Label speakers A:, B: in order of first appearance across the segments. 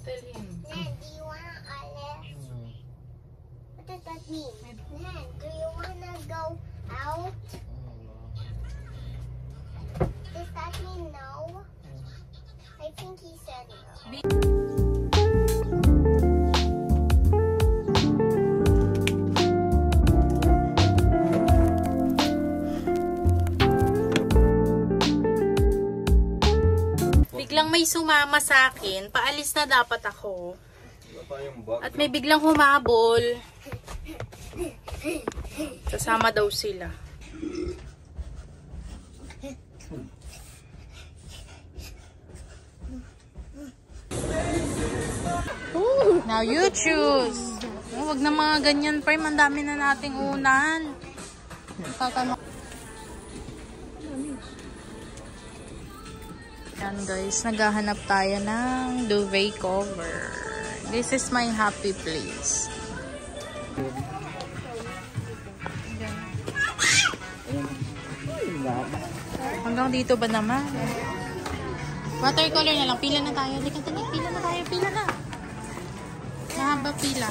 A: Tell him.
B: Nan, do you want to olive? What does that mean? Nan, do you want to go out? Does that mean no? I think he said no.
A: Biglang may sumama sa akin. Paalis na dapat ako. At may biglang humabol. Sasama daw sila. Ooh, now you choose. Oh, wag na mga ganyan, Prime. Ang dami na nating unan. Yan guys, naghahanap tayo ng duvet cover. This is my happy place. Hanggang dito ba naman? Watercolor na lang. Pila na tayo. Pila na tayo. Pila na. Mahaba pila.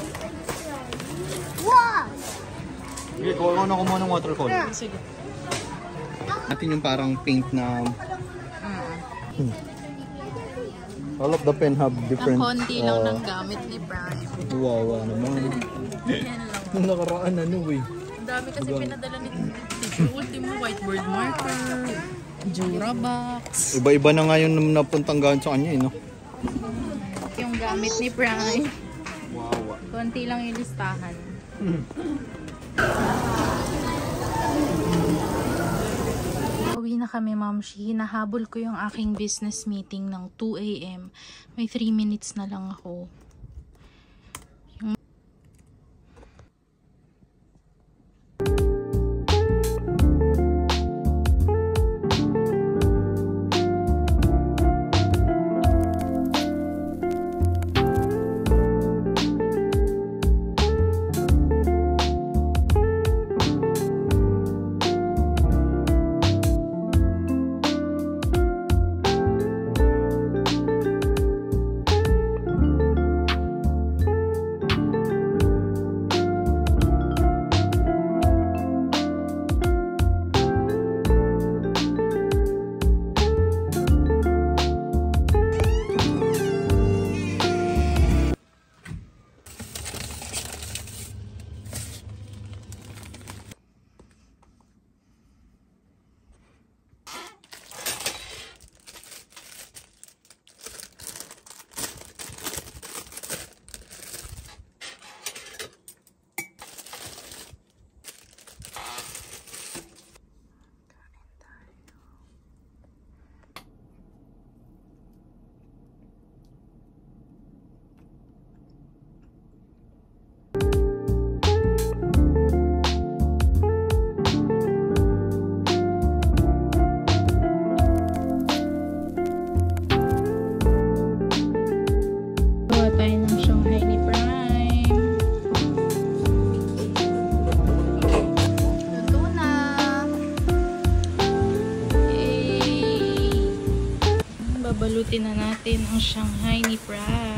B: Wow!
C: Okay, kuha na ko muna ng watercolor.
A: Sige.
C: Natin yung parang pink na... All of the pen have different...
A: Ang konti lang ng gamit ni Brian.
C: Wow, naman.
A: Yan lang.
C: Nung nakaraan ano eh.
A: Ang dami kasi pinadala ni Teacher Ultimo. Whiteboard marker. Jura box.
C: Iba-iba na nga yung napuntang gawin sa kanya eh, no?
A: Yung gamit ni Brian.
C: Wow.
A: Konti lang yung listahan. Uwi na kami, Ma'am Shi. Hinahabol ko yung aking business meeting ng 2 AM. May 3 minutes na lang ako. Babalutin na natin ang Shanghai ni Prime.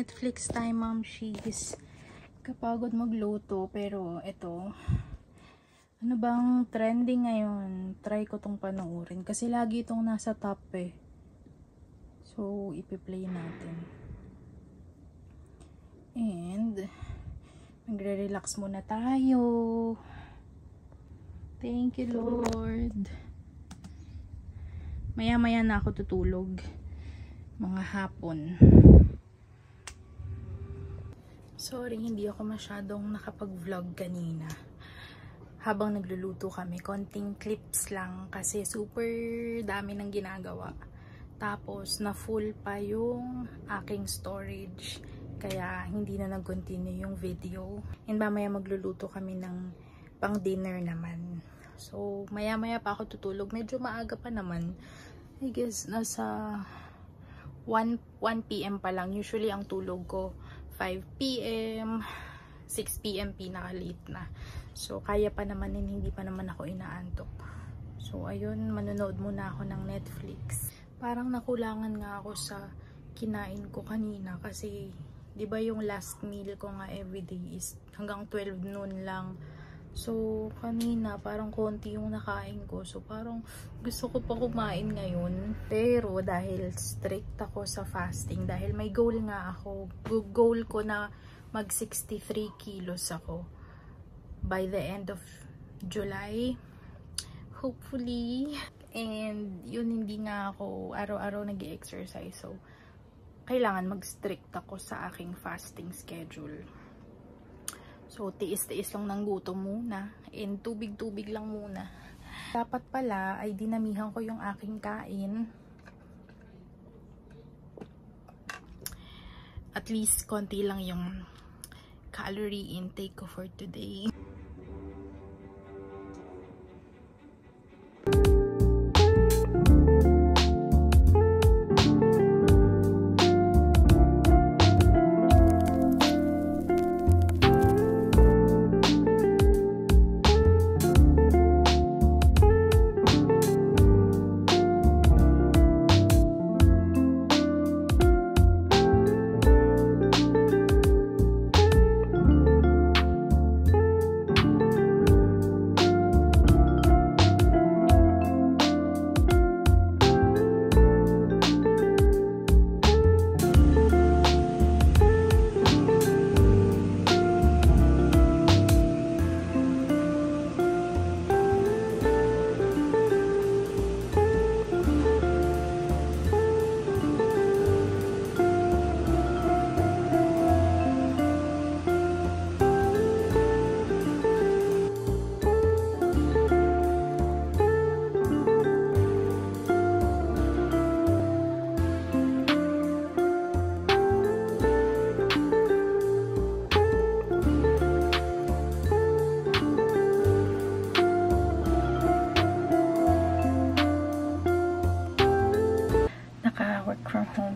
A: Netflix time, Ma'am She's. Kapagod magluto, pero ito, ano bang trending ngayon? Try ko tong panoorin kasi lagi itong nasa top eh. So, ipi-play natin. And magre-relax muna tayo. Thank you, Lord. Maya-maya na ako tutulog. Mga hapon. Sorry, hindi ako masyadong nakapag-vlog kanina. habang nagluluto kami. Konting clips lang kasi super dami ng ginagawa. Tapos na full pa yung aking storage. Kaya hindi na nag-continue yung video. And mamaya magluluto kami ng pang dinner naman. So maya-maya pa ako tutulog. Medyo maaga pa naman. I guess nasa 1 PM pa lang. Usually ang tulog ko 5 PM, 6 PM pinaka-late na. So kaya pa naman din, hindi pa naman ako inaantok. So ayun, manonood muna ako ng Netflix. Parang nakulangan nga ako sa kinain ko kanina kasi 'di ba yung last meal ko nga everyday is hanggang 12 noon lang. So, kanina, parang konti yung nakain ko. So, parang gusto ko pa kumain ngayon. Pero, dahil strict ako sa fasting, dahil may goal nga ako, goal ko na mag 63 kilos ako by the end of July. Hopefully. And, yun, hindi nga ako araw-araw nag-exercise. So, kailangan mag-strict ako sa aking fasting schedule. So, tiis-tiis lang ng gutom muna. And tubig-tubig lang muna. Dapat pala ay dinamihan ko yung aking kain. At least, konti lang yung calorie intake ko for today.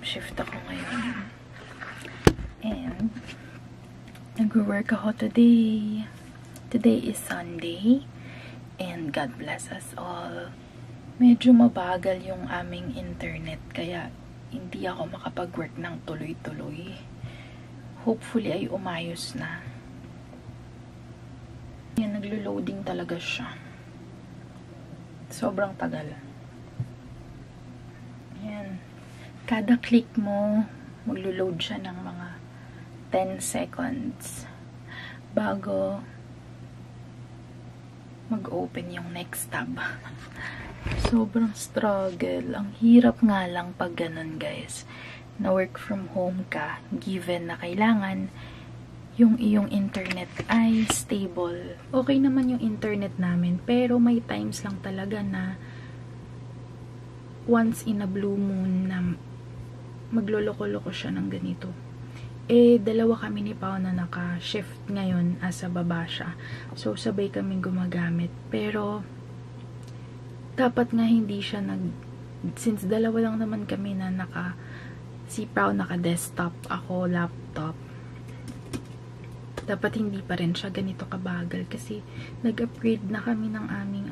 A: Shift ako ngayon. And nag-work ako today. Today is Sunday. And God bless us all. Medyo mabagal yung aming internet. Kaya hindi ako makapag-work ng tuloy-tuloy. Hopefully ay umayos na. Yan, naglo-loading talaga siya. Sobrang tagal. Yan. Kada click mo, maglo-load siya ng mga 10 seconds bago mag-open yung next tab. Sobrang struggle. Ang hirap nga lang pag ganun, guys. Na work from home ka, given na kailangan yung iyong internet ay stable. Okay naman yung internet namin, pero may times lang talaga na once in a blue moon na magloloko-loko siya ng ganito. Eh, dalawa kami ni Pao na naka-shift ngayon as a baba siya. So, sabay kaming gumagamit. Pero, dapat nga hindi siya since dalawa lang naman kami na si Pao naka-desktop, ako laptop. Dapat hindi pa rin siya ganito kabagal kasi nag-upgrade na kami ng aming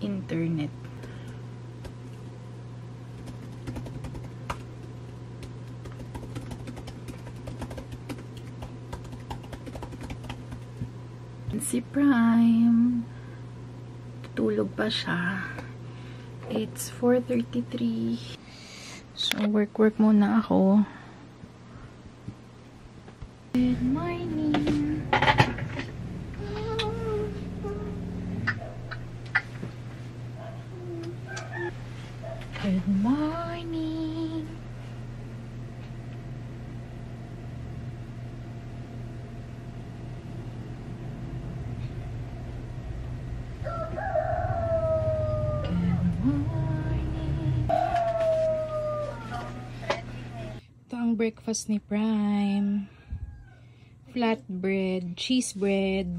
A: internet. Si Prime, tutulog pa siya. It's 4:33. So, work muna ako. Good morning. Good morning. breakfast ni Prime. Flatbread, cheese bread.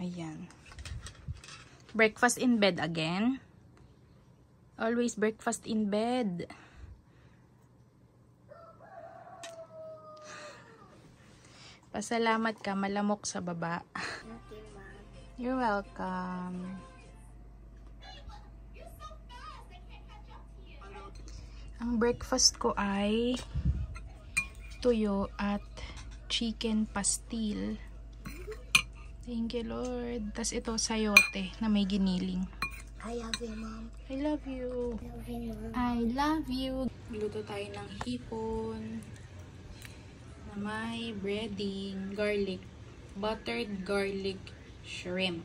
A: Ayan. Breakfast in bed again. Always breakfast in bed. Pasalamat ka, malamok sa baba.
B: Okay, Mom.
A: You're welcome. Ang breakfast ko ay tuyo at chicken pastil. Thank you, Lord. Tas ito, sayote na may giniling.
B: I love you, Mom.
A: I love you.
B: Love you, Mom.
A: I love you. Luto tayo ng hipon na may breading, garlic, buttered garlic shrimp.